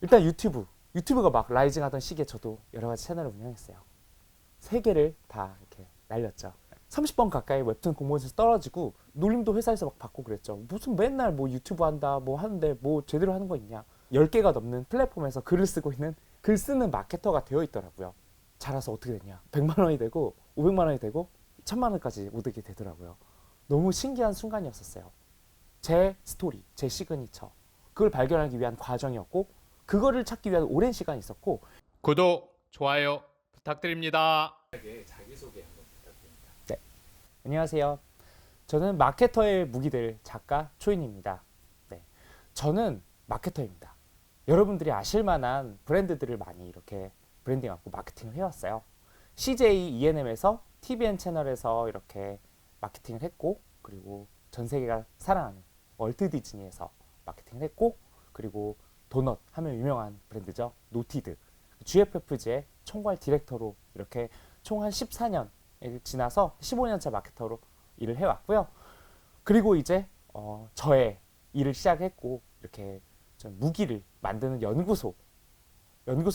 일단 유튜브가 막 라이징 하던 시기에 저도 여러 가지 채널을 운영했어요. 3개를 다 이렇게 날렸죠. 30번 가까이 웹툰 공모전에서 떨어지고 놀림도 회사에서 막 받고 그랬죠. 무슨 맨날 뭐 유튜브 한다 뭐 하는데 뭐 제대로 하는 거 있냐. 10개가 넘는 플랫폼에서 글을 쓰고 있는 글 쓰는 마케터가 되어 있더라고요. 자라서 어떻게 됐냐. 100만 원이 되고 500만 원이 되고 1000만 원까지 오르게 되더라고요. 너무 신기한 순간이었었어요. 제 스토리, 제 시그니처, 그걸 발견하기 위한 과정이었고, 그거를 찾기 위한 오랜 시간이 있었고. 구독, 좋아요 부탁드립니다. 자기소개 한번 부탁드립니다. 네, 안녕하세요. 저는 마케터의 무기들 작가 초인입니다. 네, 저는 마케터입니다. 여러분들이 아실 만한 브랜드들을 많이 이렇게 브랜딩하고 마케팅을 해왔어요. CJ ENM에서 TVN 채널에서 이렇게 마케팅을 했고, 그리고 전 세계가 사랑하는 월트 디즈니에서 마케팅을 했고, 그리고 도넛 하면 유명한 브랜드죠. 노티드. GFFG의 총괄 디렉터로 이렇게 총 한 14년 지나서 15년차 마케터로 일을 해왔고요. 그리고 이제 저의 일을 시작했고, 이렇게 좀 무기를 만드는 연구소를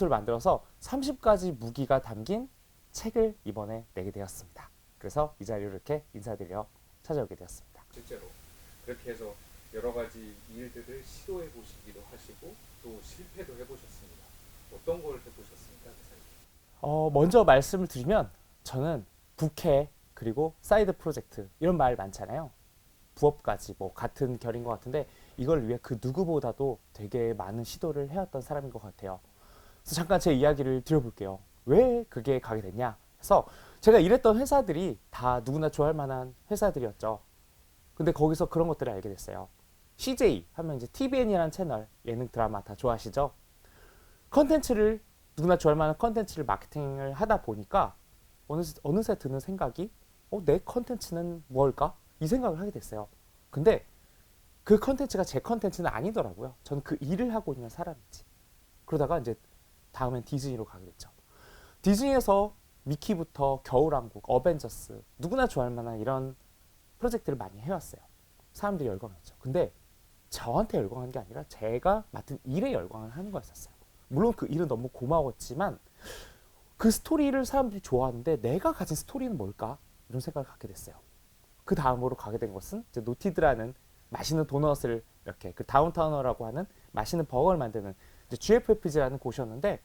만들어서 30가지 무기가 담긴 책을 이번에 내게 되었습니다. 그래서 이 자리로 이렇게 인사드려 찾아오게 되었습니다. 실제로 그렇게 해서 여러 가지 일들을 시도해 보시기도 하시고 또 실패도 해보셨습니다. 어떤 걸 해보셨습니까? 먼저 말씀을 드리면 저는 부캐 그리고 사이드 프로젝트 이런 말 많잖아요. 부업까지 뭐 같은 결인 것 같은데 이걸 위해 그 누구보다도 되게 많은 시도를 해왔던 사람인 것 같아요. 그래서 잠깐 제 이야기를 드려볼게요. 왜 그게 가게 됐냐 해서 제가 일했던 회사들이 다 누구나 좋아할 만한 회사들이었죠. 근데 거기서 그런 것들을 알게 됐어요. CJ 하면 이제 TVN이라는 채널 예능 드라마 다 좋아하시죠? 컨텐츠를 누구나 좋아할 만한 컨텐츠를 마케팅을 하다 보니까 어느새 드는 생각이 내 컨텐츠는 뭘까? 이 생각을 하게 됐어요. 근데 그 컨텐츠가 제 컨텐츠는 아니더라고요. 저는 그 일을 하고 있는 사람이지. 그러다가 이제 다음엔 디즈니로 가게 됐죠. 디즈니에서 미키부터 겨울왕국, 어벤져스 누구나 좋아할 만한 이런 프로젝트를 많이 해왔어요. 사람들이 열광했죠. 근데 저한테 열광한 게 아니라 제가 맡은 일에 열광을 하는 거였었어요. 물론 그 일은 너무 고마웠지만 그 스토리를 사람들이 좋아하는데 내가 가진 스토리는 뭘까? 이런 생각을 갖게 됐어요. 그 다음으로 가게 된 것은 이제 노티드라는 맛있는 도넛을 이렇게 그 다운타우너라고 하는 맛있는 버거를 만드는 GFFG라는 곳이었는데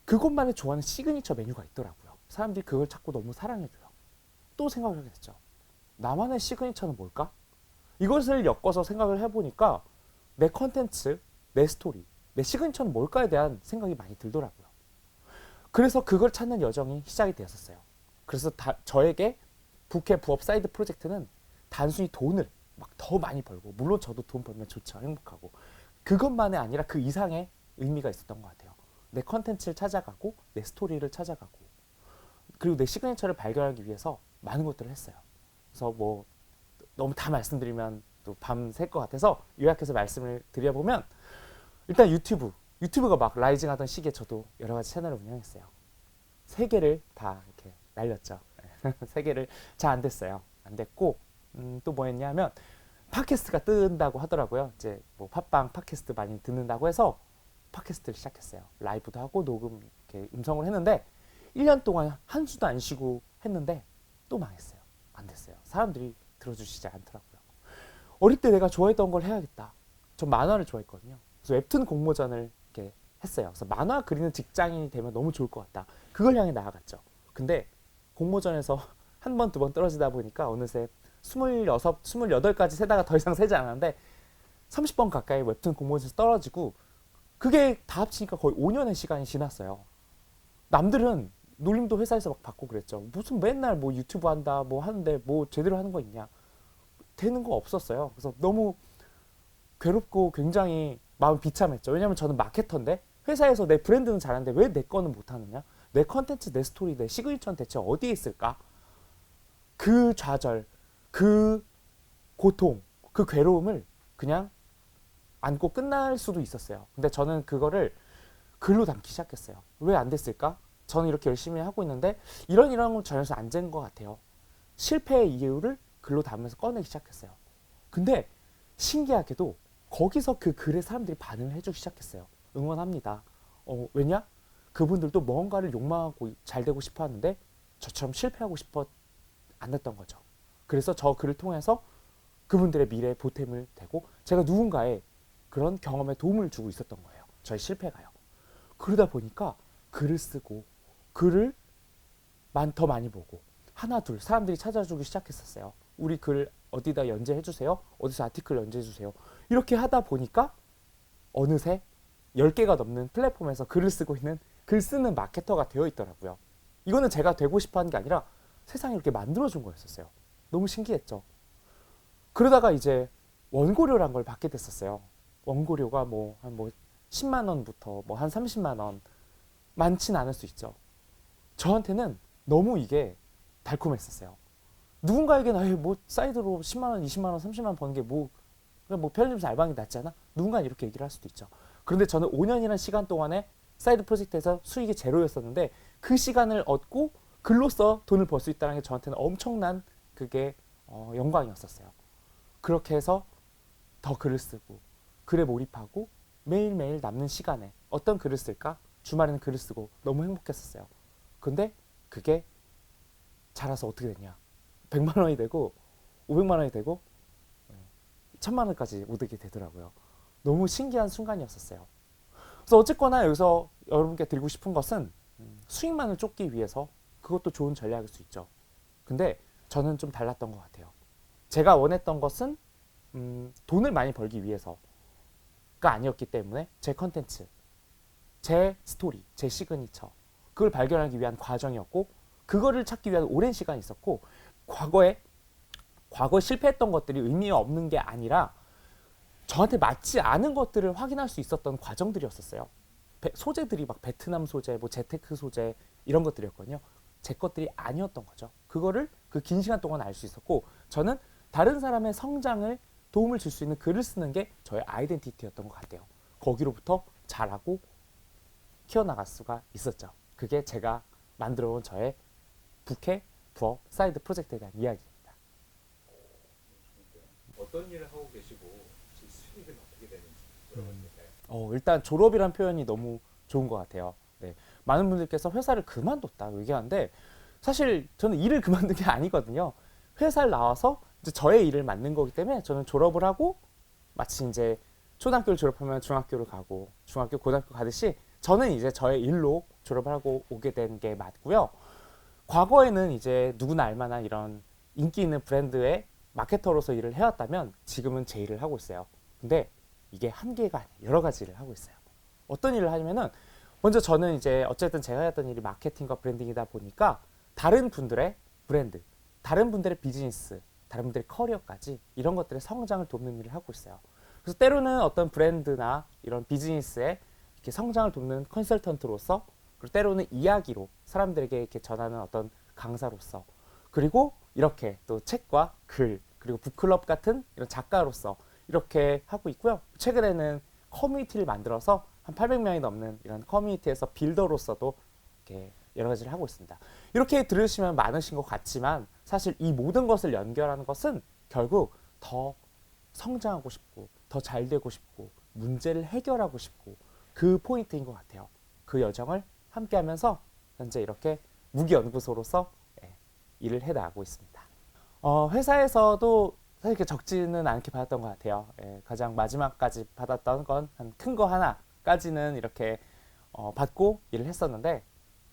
그것만의 좋아하는 시그니처 메뉴가 있더라고요. 사람들이 그걸 찾고 너무 사랑해줘요. 또 생각을 하게 됐죠. 나만의 시그니처는 뭘까? 이것을 엮어서 생각을 해보니까 내 컨텐츠, 내 스토리, 내 시그니처는 뭘까에 대한 생각이 많이 들더라고요. 그래서 그걸 찾는 여정이 시작이 되었어요. 그래서 저에게 부캐 부업 사이드 프로젝트는 단순히 돈을 막 더 많이 벌고, 물론 저도 돈 벌면 좋죠. 행복하고. 그것만이 아니라 그 이상의 의미가 있었던 것 같아요. 내 컨텐츠를 찾아가고 내 스토리를 찾아가고 그리고 내 시그니처를 발견하기 위해서 많은 것들을 했어요. 그래서 뭐 너무 다 말씀드리면 또 밤샐 것 같아서 요약해서 말씀을 드려보면, 일단 유튜브가 막 라이징 하던 시기에 저도 여러 가지 채널을 운영했어요. 3개를 다 이렇게 날렸죠. 3개를 잘 안 됐어요. 안 됐고 또 뭐 했냐면 팟캐스트가 뜬다고 하더라고요. 이제 뭐 팟빵 팟캐스트 많이 듣는다고 해서 팟캐스트를 시작했어요. 라이브도 하고 녹음 이렇게 음성을 했는데 1년 동안 한 주도 안 쉬고 했는데 또 망했어요. 안 됐어요. 사람들이 들어주시지 않더라고요. 어릴 때 내가 좋아했던 걸 해야겠다. 전 만화를 좋아했거든요. 그래서 웹툰 공모전을 이렇게 했어요. 그래서 만화 그리는 직장인이 되면 너무 좋을 것 같다. 그걸 향해 나아갔죠. 근데 공모전에서 한 번, 두 번 떨어지다 보니까 어느새 26, 28까지 세다가 더 이상 세지 않았는데 30번 가까이 웹툰 공모전에서 떨어지고 그게 다 합치니까 거의 5년의 시간이 지났어요. 남들은 놀림도 회사에서 막 받고 그랬죠. 무슨 맨날 뭐 유튜브 한다 뭐 하는데 뭐 제대로 하는 거 있냐. 되는 거 없었어요. 그래서 너무 괴롭고 굉장히 마음 비참했죠. 왜냐면 저는 마케터인데 회사에서 내 브랜드는 잘하는데 왜 내 거는 못하느냐. 내 컨텐츠, 내 스토리, 내 시그니처는 대체 어디에 있을까. 그 좌절, 그 고통, 그 괴로움을 그냥 안고 끝날 수도 있었어요. 근데 저는 그거를 글로 담기 시작했어요. 왜 안 됐을까? 저는 이렇게 열심히 하고 있는데 이런 건 전혀 안 된 것 같아요. 실패의 이유를 글로 담으면서 꺼내기 시작했어요. 근데 신기하게도 거기서 그 글에 사람들이 반응을 해주기 시작했어요. 응원합니다. 왜냐? 그분들도 뭔가를 욕망하고 잘 되고 싶어 하는데 저처럼 실패하고 싶어 안 했던 거죠. 그래서 저 글을 통해서 그분들의 미래에 보탬을 되고 제가 누군가의 그런 경험에 도움을 주고 있었던 거예요. 저의 실패가요. 그러다 보니까 글을 쓰고 글을 더 많이 보고 하나 둘 사람들이 찾아주기 시작했었어요. 우리 글 어디다 연재해 주세요. 어디서 아티클 연재해 주세요. 이렇게 하다 보니까 어느새 10개가 넘는 플랫폼에서 글을 쓰고 있는 글 쓰는 마케터가 되어 있더라고요. 이거는 제가 되고 싶어 한 게 아니라 세상에 이렇게 만들어준 거였었어요. 너무 신기했죠. 그러다가 이제 원고료란 걸 받게 됐었어요. 원고료가 한 10만 원부터 한 30만 원, 많진 않을 수 있죠. 저한테는 너무 이게 달콤했었어요. 누군가에게는 사이드로 10만 원, 20만 원, 30만 원 버는 게 그냥 편의점에서 알바하는 게 낫지 않아? 누군가는 이렇게 얘기를 할 수도 있죠. 그런데 저는 5년이라는 시간 동안에 사이드 프로젝트에서 수익이 제로였었는데 그 시간을 얻고 글로써 돈을 벌 수 있다는 게 저한테는 엄청난 그게 영광이었었어요. 그렇게 해서 더 글을 쓰고 글에 몰입하고 매일매일 남는 시간에 어떤 글을 쓸까? 주말에는 글을 쓰고 너무 행복했었어요. 근데 그게 자라서 어떻게 됐냐? 100만 원이 되고 500만 원이 되고 1000만 원까지 오르게 되더라고요. 너무 신기한 순간이었었어요. 그래서 어쨌거나 여기서 여러분께 드리고 싶은 것은 수익만을 쫓기 위해서 그것도 좋은 전략일 수 있죠. 근데 저는 좀 달랐던 것 같아요. 제가 원했던 것은 돈을 많이 벌기 위해서가 아니었기 때문에 제 컨텐츠, 제 스토리, 제 시그니처 그걸 발견하기 위한 과정이었고 그거를 찾기 위한 오랜 시간이 있었고 과거에 실패했던 것들이 의미 없는 게 아니라 저한테 맞지 않은 것들을 확인할 수 있었던 과정들이었었어요. 소재들이 막 베트남 소재, 재테크 소재 이런 것들이었거든요. 제 것들이 아니었던 거죠. 그거를 그 긴 시간 동안 알 수 있었고 저는 다른 사람의 성장을 도움을 줄 수 있는 글을 쓰는 게 저의 아이덴티티였던 것 같아요. 거기로부터 자라고 키워나갈 수가 있었죠. 그게 제가 만들어온 저의 부캐, 부업, 사이드 프로젝트에 대한 이야기입니다. 어떤 일을 하고 계시고 혹시 수익은 어떻게 되는지 물어봐도 될까요? 일단 졸업이란 표현이 너무 좋은 것 같아요. 네. 많은 분들께서 회사를 그만뒀다 얘기하는데 사실 저는 일을 그만둔 게 아니거든요. 회사를 나와서 이제 저의 일을 맡는 거기 때문에 저는 졸업을 하고 마치 이제 초등학교를 졸업하면 중학교를 가고 중학교, 고등학교 가듯이 저는 이제 저의 일로 졸업을 하고 오게 된 게 맞고요. 과거에는 이제 누구나 알만한 이런 인기 있는 브랜드의 마케터로서 일을 해왔다면 지금은 제 일을 하고 있어요. 근데 이게 한 개가 아니에요. 여러 가지 일을 하고 있어요. 어떤 일을 하냐면은 먼저 저는 이제 어쨌든 제가 했던 일이 마케팅과 브랜딩이다 보니까 다른 분들의 브랜드, 다른 분들의 비즈니스, 다른 분들의 커리어까지 이런 것들의 성장을 돕는 일을 하고 있어요. 그래서 때로는 어떤 브랜드나 이런 비즈니스의 이렇게 성장을 돕는 컨설턴트로서 그리고 때로는 이야기로 사람들에게 이렇게 전하는 어떤 강사로서 그리고 이렇게 또 책과 글 그리고 북클럽 같은 이런 작가로서 이렇게 하고 있고요. 최근에는 커뮤니티를 만들어서 한 800명이 넘는 이런 커뮤니티에서 빌더로서도 이렇게 여러 가지를 하고 있습니다. 이렇게 들으시면 많으신 것 같지만 사실 이 모든 것을 연결하는 것은 결국 더 성장하고 싶고 더 잘 되고 싶고 문제를 해결하고 싶고 그 포인트인 것 같아요. 그 여정을 함께 하면서 현재 이렇게 무기연구소로서 일을 해나가고 있습니다. 회사에서도 사실 이렇게 적지는 않게 받았던 것 같아요. 가장 마지막까지 받았던 건 한 큰 거 하나까지는 이렇게 받고 일을 했었는데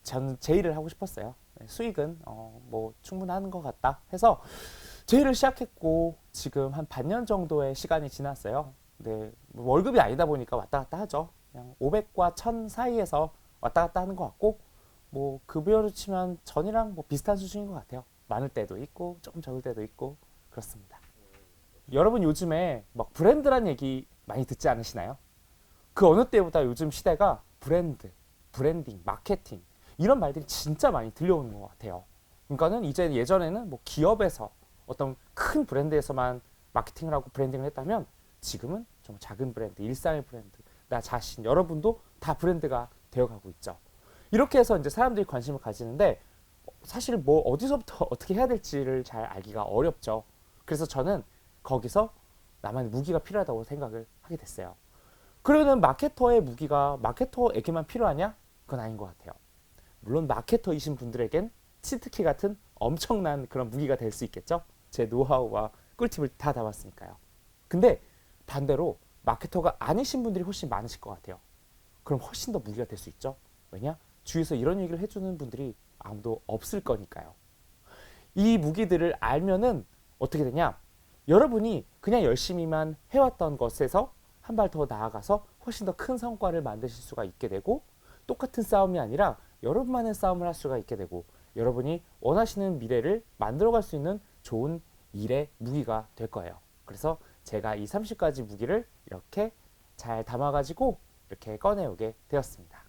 저는 제 일을 하고 싶었어요. 수익은 충분한 것 같다 해서 제 일을 시작했고 지금 한 반년 정도의 시간이 지났어요. 근데 월급이 아니다 보니까 왔다 갔다 하죠. 그냥 500과 1000 사이에서 왔다 갔다 하는 것 같고 급여로 치면 전이랑 비슷한 수준인 것 같아요. 많을 때도 있고 조금 적을 때도 있고 그렇습니다. 여러분 요즘에 막 브랜드란 얘기 많이 듣지 않으시나요? 그 어느 때보다 요즘 시대가 브랜드, 브랜딩, 마케팅 이런 말들이 진짜 많이 들려오는 것 같아요. 그러니까는 이제 예전에는 기업에서 어떤 큰 브랜드에서만 마케팅을 하고 브랜딩을 했다면 지금은 좀 작은 브랜드, 일상의 브랜드, 나 자신, 여러분도 다 브랜드가 되어가고 있죠. 이렇게 해서 이제 사람들이 관심을 가지는데 사실 어디서부터 어떻게 해야 될지를 잘 알기가 어렵죠. 그래서 저는 거기서 나만의 무기가 필요하다고 생각을 하게 됐어요. 그러면 마케터의 무기가 마케터에게만 필요하냐? 그건 아닌 것 같아요. 물론 마케터이신 분들에겐 치트키 같은 엄청난 그런 무기가 될 수 있겠죠. 제 노하우와 꿀팁을 다 담았으니까요. 근데 반대로 마케터가 아니신 분들이 훨씬 많으실 것 같아요. 그럼 훨씬 더 무기가 될 수 있죠. 왜냐? 주위에서 이런 얘기를 해주는 분들이 아무도 없을 거니까요. 이 무기들을 알면은 어떻게 되냐? 여러분이 그냥 열심히만 해왔던 것에서 한 발 더 나아가서 훨씬 더 큰 성과를 만드실 수가 있게 되고, 똑같은 싸움이 아니라 여러분만의 싸움을 할 수가 있게 되고, 여러분이 원하시는 미래를 만들어갈 수 있는 좋은 일의 무기가 될 거예요. 그래서 제가 이 30가지 무기를 이렇게 잘 담아가지고 이렇게 꺼내오게 되었습니다.